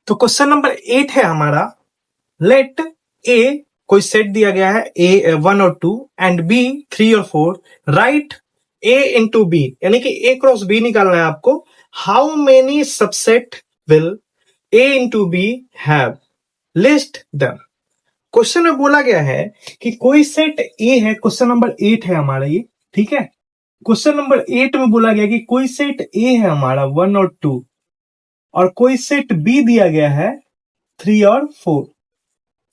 तो question number 8 है हमारा, लेट ए कोई सेट दिया गया है ए 1 और 2 एंड बी 3 और 4, राइट ए इंटू बी, यानी कि ए क्रॉस बी निकालना है आपको। How many subset will A into B have, list them. Question में बोला गया है कि कोई सेट ए है, क्वेश्चन नंबर 8 है हमारा ये, ठीक है। क्वेश्चन नंबर 8 में बोला गया कि कोई सेट ए है हमारा 1 और 2 और कोई सेट बी दिया गया है 3 और 4।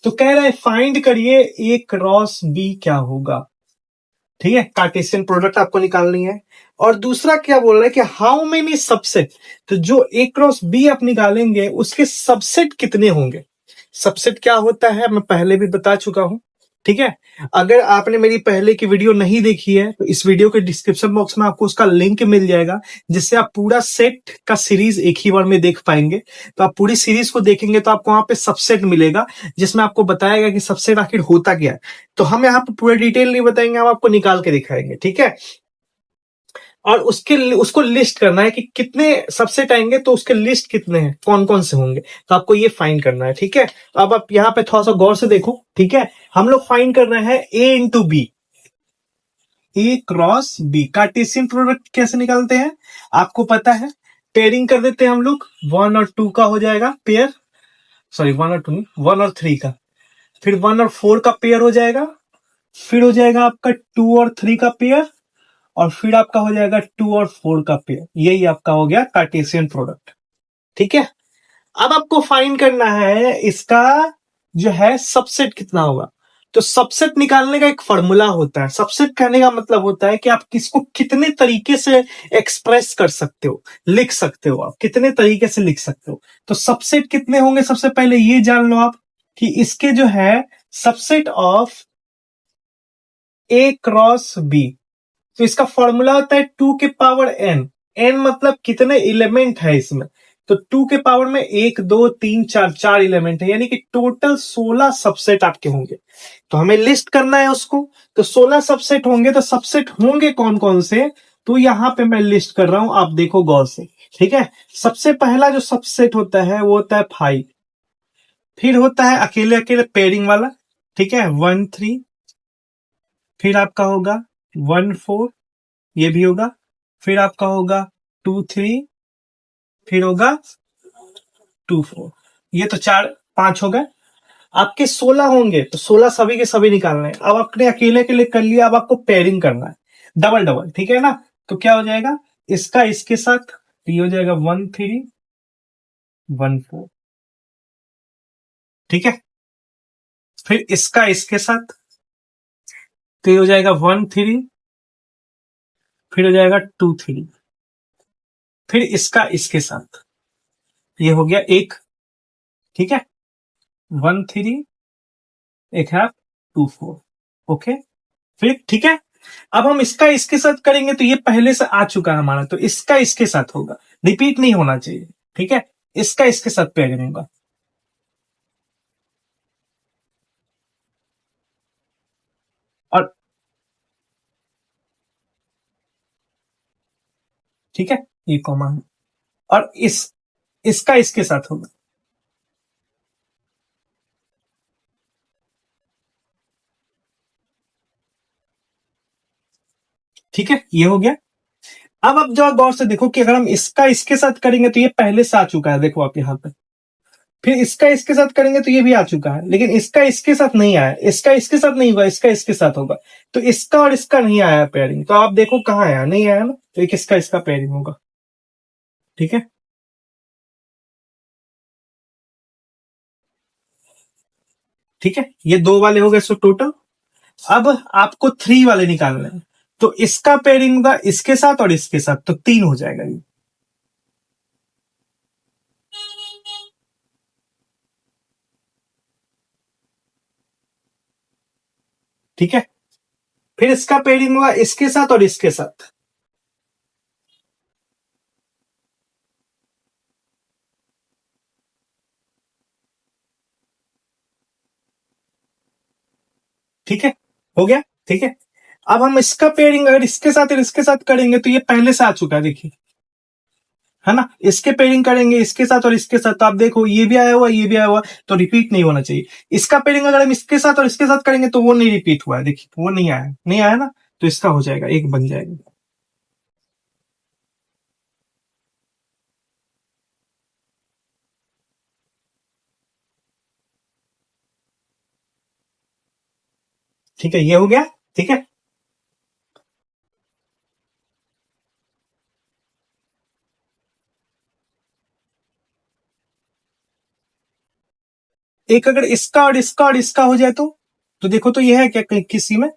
तो कह रहा है फाइंड करिए ए क्रॉस बी क्या होगा, ठीक है। कार्टेशियन प्रोडक्ट आपको निकालनी है। और दूसरा क्या बोल रहा है कि हाउ मेनी सबसेट, तो जो ए क्रॉस बी आप निकालेंगे उसके सबसेट कितने होंगे। सबसेट क्या होता है मैं पहले भी बता चुका हूं, ठीक है। अगर आपने मेरी पहले की वीडियो नहीं देखी है तो इस वीडियो के डिस्क्रिप्शन बॉक्स में आपको उसका लिंक मिल जाएगा, जिससे आप पूरा सेट का सीरीज एक ही बार में देख पाएंगे। तो आप पूरी सीरीज को देखेंगे तो आपको वहां पे सबसेट मिलेगा, जिसमें आपको बताएगा कि सबसेट आखिर होता क्या है। तो हम यहाँ पे पूरे डिटेल नहीं बताएंगे, हम आपको निकाल के दिखाएंगे, ठीक है। और उसको लिस्ट करना है कि कितने सबसेट आएंगे, तो उसके लिस्ट कितने हैं, कौन कौन से होंगे, तो आपको ये फाइंड करना है, ठीक है। तो अब आप यहाँ पे थोड़ा सा गौर से देखो, ठीक है। हम लोग फाइंड कर रहे हैं ए इंटू बी, ए क्रॉस बी। कार्टेशियन प्रोडक्ट कैसे निकालते हैं आपको पता है, पेयरिंग कर देते हैं हम लोग, 1 और 2 का हो जाएगा पेयर, सॉरी 1 और 2 नहीं, 1 और 3 का, फिर 1 और 4 का पेयर हो जाएगा, फिर हो जाएगा आपका 2 और 3 का पेयर, और फिर आपका हो जाएगा 2 और 4 का पेयर। यही आपका हो गया कार्टेशियन प्रोडक्ट, ठीक है। अब आपको फाइंड करना है इसका जो है सबसेट कितना होगा। तो सबसेट निकालने का एक फॉर्मूला होता है। सबसेट कहने का मतलब होता है कि आप किसको कितने तरीके से एक्सप्रेस कर सकते हो, लिख सकते हो, आप कितने तरीके से लिख सकते हो। तो सबसेट कितने होंगे, सबसे पहले ये जान लो आप कि इसके जो है subset of A cross B, तो इसका फॉर्मूला होता है 2 के पावर n। n मतलब कितने एलिमेंट है इसमें, तो 2 के पावर में 1 2 3 4 4 एलिमेंट है, यानी कि टोटल 16 सबसेट आपके होंगे। तो हमें लिस्ट करना है उसको, तो 16 सबसेट होंगे, तो सबसेट होंगे कौन कौन से, तो यहां पे मैं लिस्ट कर रहा हूं, आप देखो गौर से, ठीक है। सबसे पहला जो सबसेट होता है वो होता है 5, फिर होता है अकेले अकेले पेयरिंग वाला, ठीक है, 1 3, फिर आपका होगा 1 4, ये भी होगा, फिर आपका होगा 2 3, फिर होगा 2 4। ये तो 4 5 हो गए। आपके 16 होंगे, तो 16 सभी के सभी निकालने हैं। अब आपने अकेले के लिए कर लिया, अब आपको पेयरिंग करना है डबल डबल, ठीक है ना। तो क्या हो जाएगा, इसका इसके साथ, तो ये हो जाएगा 1 3 1 4, ठीक है। फिर इसका इसके साथ, तो ये हो जाएगा 1 3, फिर हो जाएगा 2 3, फिर इसका इसके साथ, ये हो गया एक, ठीक है, 1 3 एक है 2 4, ओके। फिर ठीक है, अब हम इसका इसके साथ करेंगे, तो ये पहले से आ चुका है हमारा, तो इसका इसके साथ होगा, रिपीट नहीं होना चाहिए, ठीक है। इसका इसके साथ पेयरिंग होगा, और ठीक है, ये कॉमा है, और इसका इसके साथ होगा, ठीक है, ये हो गया। अब आप जो गौर से देखो कि अगर हम इसका इसके साथ करेंगे तो ये पहले से आ चुका है, देखो आप यहाँ पे। फिर इसका इसके साथ करेंगे तो ये भी आ चुका है, लेकिन इसका इसके साथ नहीं आया, इसका इसके साथ नहीं हुआ, इसका इसके साथ होगा। तो इसका और इसका नहीं आया पेयरिंग, तो आप देखो कहाँ आया, नहीं आया ना, तो एक इसका इसका पेयरिंग होगा, ठीक है। ठीक है, ये दो वाले हो गए सो टोटल। अब आपको 3 वाले निकालने हैं, तो इसका पेयरिंग होगा इसके साथ और इसके साथ, तो 3 हो जाएगा ये, ठीक है। फिर इसका पेयरिंग होगा इसके साथ और इसके साथ, ठीक है, हो गया, ठीक है। अब हम इसका पेयरिंग अगर इसके साथ और इसके साथ करेंगे तो ये पहले से आ चुका है, देखिए है ना, इसके पेयरिंग करेंगे इसके साथ और इसके साथ, तो आप देखो ये भी आया हुआ ये भी आया हुआ, तो रिपीट नहीं होना चाहिए। इसका पेयरिंग अगर हम इसके साथ और इसके साथ करेंगे तो वो नहीं रिपीट हुआ है, देखिए वो नहीं आया ना, तो इसका हो जाएगा, एक बन जाएगा। ठीक है, ये हो गया। ठीक है, एक अगर इसका और इसका और इसका हो जाए तो देखो तो ये है क्या किसी में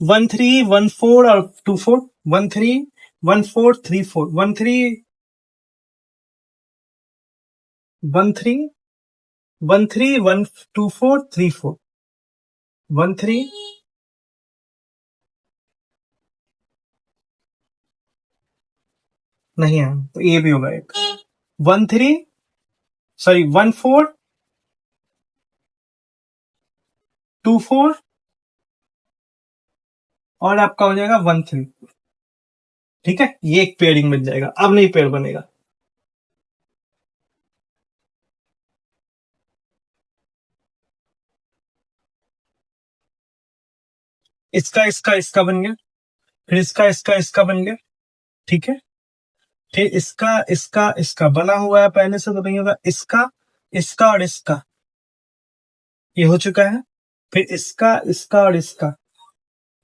1314 और 24, 131434, 131434, 13 नहीं है, तो ये भी होगा एक 13, सॉरी 1424 और आपका हो जाएगा 13। ठीक है, ये एक पेयरिंग बन जाएगा, अब नहीं पेयर बनेगा। इसका इसका इसका बन गया, फिर इसका इसका इसका बन गया। ठीक है, फिर इसका इसका इसका बना हुआ है पहले से, तो नहीं होगा, इसका इसका और इसका ये हो चुका है, फिर इसका इसका और इसका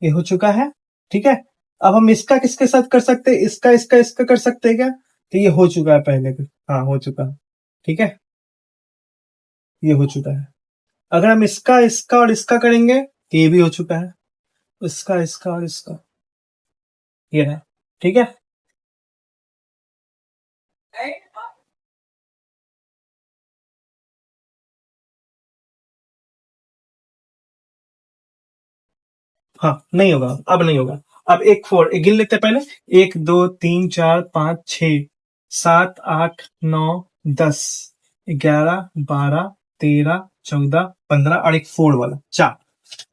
ये हो चुका है। ठीक है, अब हम इसका किसके साथ कर सकते हैं, इसका इसका इसका कर सकते हैं क्या, तो ये हो चुका है पहले भी, हाँ हो चुका है। ठीक है, ये हो चुका है। अगर हम इसका इसका और इसका करेंगे तो ये भी हो चुका है, इसका इसका और इसका ये है। ठीक है, हाँ नहीं होगा, अब नहीं होगा। अब एक गिन लेते हैं पहले, 1 2 3 4 5 6 7 8 9 10 11 12 13 14 और एक 4 वाला, चार,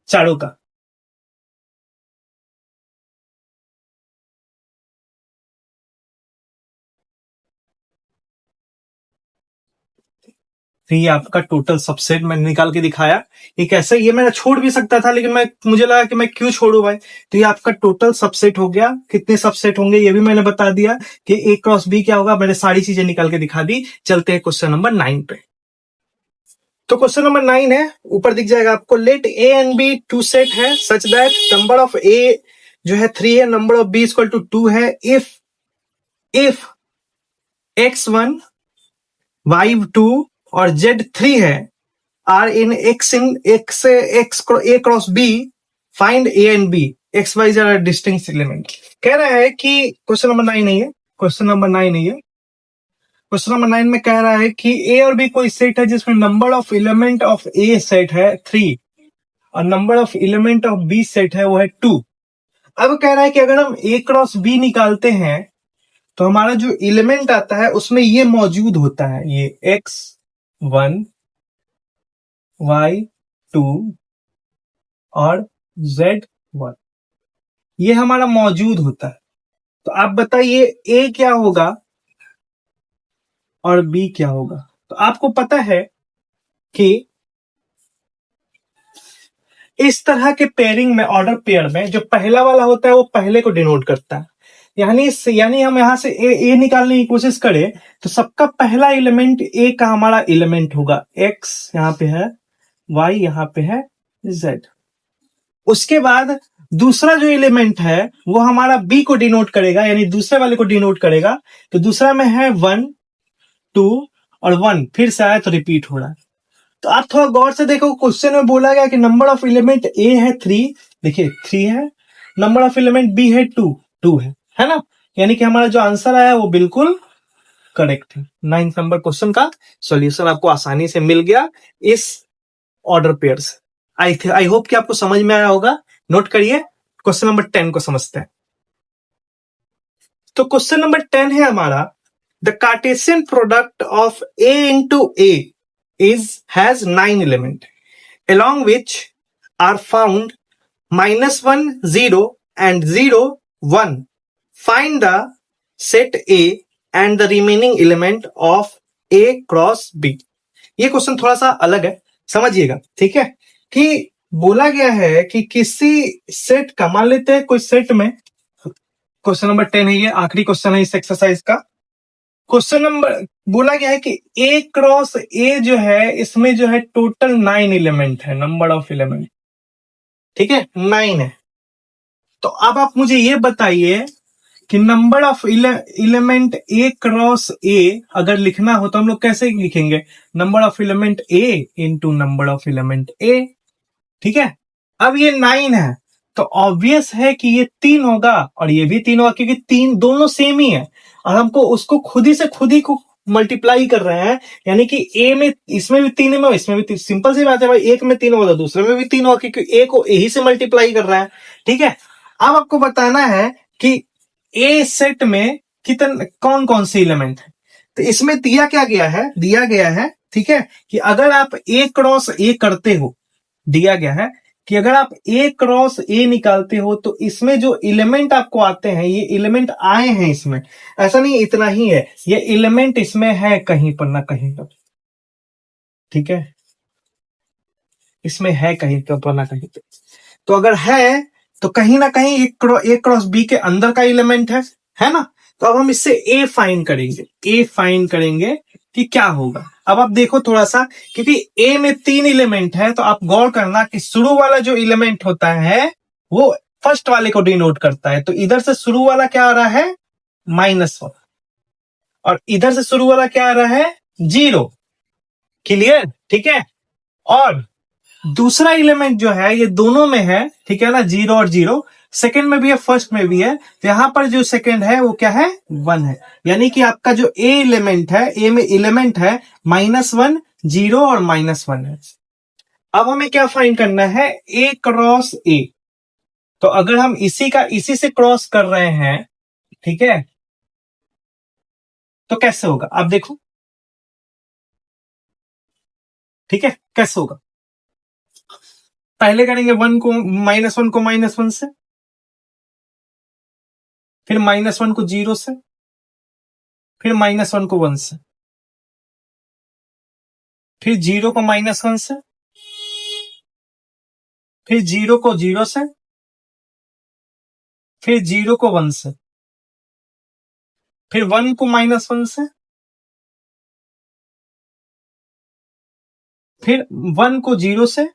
चारों का। तो ये आपका टोटल सबसेट मैंने निकाल के दिखाया। एक ऐसे ये मैंने छोड़ भी सकता था, लेकिन मुझे लगा कि मैं क्यों छोड़ू भाई। तो ये आपका टोटल सबसेट हो गया। कितने सबसेट होंगे ये भी मैंने बता दिया कि ए क्रॉस बी क्या होगा, मैंने सारी चीजें निकाल के दिखा दी। चलते हैं क्वेश्चन नंबर 9 पे। तो क्वेश्चन नंबर 9 है, ऊपर दिख जाएगा आपको, let A and B two set है such that number of A जो है 3 है, number of B equal to 2 है, इफ x1 y2 और z3 है, are in x A cross B, find A and B, x y are distinct element. कह रहा है कि क्वेश्चन नंबर 9 नहीं है, क्वेश्चन नंबर 9 नहीं है। क्वेश्चन नंबर 9 में कह रहा है कि ए और बी कोई सेट है जिसमें number of element of A set है 3 और number of element of B set है वो है 2। अब कह रहा है कि अगर हम ए क्रॉस बी निकालते हैं तो हमारा जो एलिमेंट आता है उसमें ये मौजूद होता है, ये x1 y2 और z1, ये हमारा मौजूद होता है। तो आप बताइए ए क्या होगा और बी क्या होगा। तो आपको पता है कि इस तरह के पेयरिंग में, ऑर्डर पेयर में, जो पहला वाला होता है वो पहले को डिनोट करता है। यानी हम यहां से ए निकालने की कोशिश करें तो सबका पहला एलिमेंट ए का हमारा एलिमेंट होगा, एक्स यहां पे है, वाई यहां पे है, जेड। उसके बाद दूसरा जो एलिमेंट है वो हमारा बी को डिनोट करेगा, यानी दूसरे वाले को डिनोट करेगा। तो दूसरा में है 1 2 और 1 फिर से आया तो रिपीट हो रहा है। तो आप थोड़ा गौर से देखो, क्वेश्चन में बोला गया कि नंबर ऑफ एलिमेंट ए है 3, देखिए 3 है, नंबर ऑफ एलिमेंट बी है 2 है ना, यानी कि हमारा जो आंसर आया वो बिल्कुल करेक्ट है। 9 नंबर क्वेश्चन का सॉल्यूशन आपको आसानी से मिल गया इस ऑर्डर पेयर से। आई होप कि आपको समझ में आया होगा। नोट करिए, क्वेश्चन नंबर 10 को समझते हैं। तो क्वेश्चन नंबर 10 है हमारा, the Cartesian product of A into A has 9 element along which are found -1 0 and 0 1. Find the set A and the remaining element of A cross B. ये question थोड़ा सा अलग है, समझिएगा, ठीक है। कि बोला गया है कि किसी सेट का, मान लेते हैं कोई सेट में, क्वेश्चन नंबर 10 है, ये आखिरी क्वेश्चन है इस एक्सरसाइज का। क्वेश्चन नंबर बोला गया है कि ए क्रॉस ए जो है, इसमें जो है टोटल 9 एलिमेंट है, नंबर ऑफ एलिमेंट, ठीक है, 9 है। तो अब आप मुझे ये बताइए कि number of element A cross A अगर लिखना हो तो हम लोग कैसे लिखेंगे? Number of element A into number of element A, ठीक है। अब ये 9 है तो ऑब्वियस है कि ये 3 होगा और ये भी 3 होगा, क्योंकि 3 दोनों सेम ही है और हमको उसको खुद ही को मल्टीप्लाई कर रहे हैं। यानी कि ए में, इसमें भी 3 में, इसमें भी 3, सिंपल सी बात है भाई, एक में 3 होगा तो दूसरे में भी 3 होगा, क्योंकि ए को ए ही से मल्टीप्लाई कर रहा है, ठीक है। अब आपको बताना है कि ए सेट में कितने, कौन कौन से एलिमेंट है। तो इसमें दिया गया है, ठीक है, कि अगर आप ए क्रॉस ए करते हो, दिया गया है कि अगर आप ए क्रॉस ए निकालते हो तो इसमें जो एलिमेंट आपको आते हैं, ये एलिमेंट आए हैं इसमें, ऐसा नहीं इतना ही है, ये एलिमेंट इसमें है कहीं पर ना कहीं पर, ठीक है, इसमें है कहीं पर ना कहीं पर। तो अगर है तो कहीं ना कहीं ए क्रॉस बी के अंदर का एलिमेंट है ना। तो अब हम इससे ए फाइंड करेंगे कि क्या होगा। अब आप देखो थोड़ा सा, क्योंकि ए में 3 एलिमेंट है तो आप गौर करना कि शुरू वाला जो एलिमेंट होता है वो फर्स्ट वाले को डिनोट करता है। तो इधर से शुरू वाला क्या आ रहा है? -1, और इधर से शुरू वाला क्या आ रहा है? 0। क्लियर, ठीक है। और दूसरा एलिमेंट जो है ये दोनों में है, ठीक है ना, 0 और 0, सेकंड में भी है, फर्स्ट में भी है। तो यहां पर जो सेकंड है वो क्या है? 1 है। यानी कि आपका जो ए एलिमेंट है, ए में एलिमेंट है -1, 0 और -1 है। अब हमें क्या फाइंड करना है? ए क्रॉस ए। तो अगर हम इसी से क्रॉस कर रहे हैं, ठीक है, तो कैसे होगा आप देखो, ठीक है, कैसे होगा? पहले करेंगे -1 को -1 से, फिर -1 को 0 से, फिर -1 को 1 से, फिर 0 को -1 से, फिर 0 को 0 से, फिर 0 को 1 से, फिर 1 को -1 से, फिर 1 को 0 से,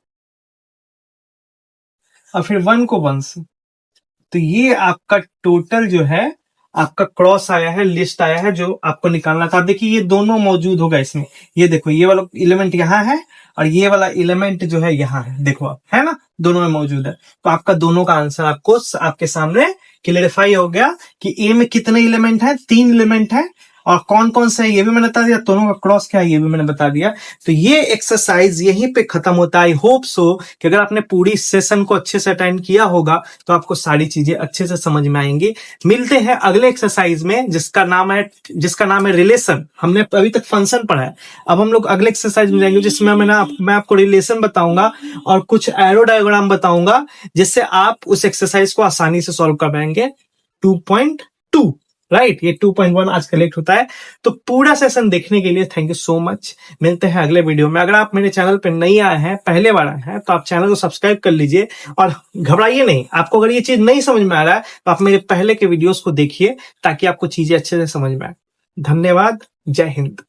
और फिर 1 को 1 से। तो ये आपका टोटल जो है आपका क्रॉस आया है, लिस्ट आया है जो आपको निकालना था। देखिए ये दोनों मौजूद होगा इसमें, ये देखो ये वाला एलिमेंट यहाँ है और ये वाला एलिमेंट जो है यहाँ है, देखो आप, है ना, दोनों में मौजूद है। तो आपका दोनों का आंसर आपको आपके सामने क्लियरिफाई हो गया कि ए में कितने एलिमेंट है? 3 एलिमेंट है, और कौन कौन से है ये भी मैंने बता दिया, दोनों का क्रॉस क्या है ये भी मैंने बता दिया। तो ये एक्सरसाइज यहीं पे खत्म होता है। आई होप सो कि अगर आपने पूरी सेशन को अच्छे से अटेंड किया होगा तो आपको सारी चीजें अच्छे से समझ में आएंगी। मिलते हैं अगले एक्सरसाइज में जिसका नाम है रिलेशन। हमने अभी तक फंक्शन पढ़ा है, अब हम लोग अगले एक्सरसाइज में जाएंगे जिसमें मैं आपको रिलेशन बताऊंगा और कुछ एरो डायग्राम बताऊंगा जिससे आप उस एक्सरसाइज को आसानी से सॉल्व कर पाएंगे। 2.2 राइट, ये 2.1 आज कलेक्ट होता है। तो पूरा सेशन देखने के लिए थैंक यू सो मच। मिलते हैं अगले वीडियो में। अगर आप मेरे चैनल पर नहीं आए हैं, पहले बार आए हैं, तो आप चैनल को सब्सक्राइब कर लीजिए और घबराइए नहीं। आपको अगर ये चीज नहीं समझ में आ रहा है तो आप मेरे पहले के वीडियोस को देखिए ताकि आपको चीजें अच्छे से समझ में आए। धन्यवाद, जय हिंद।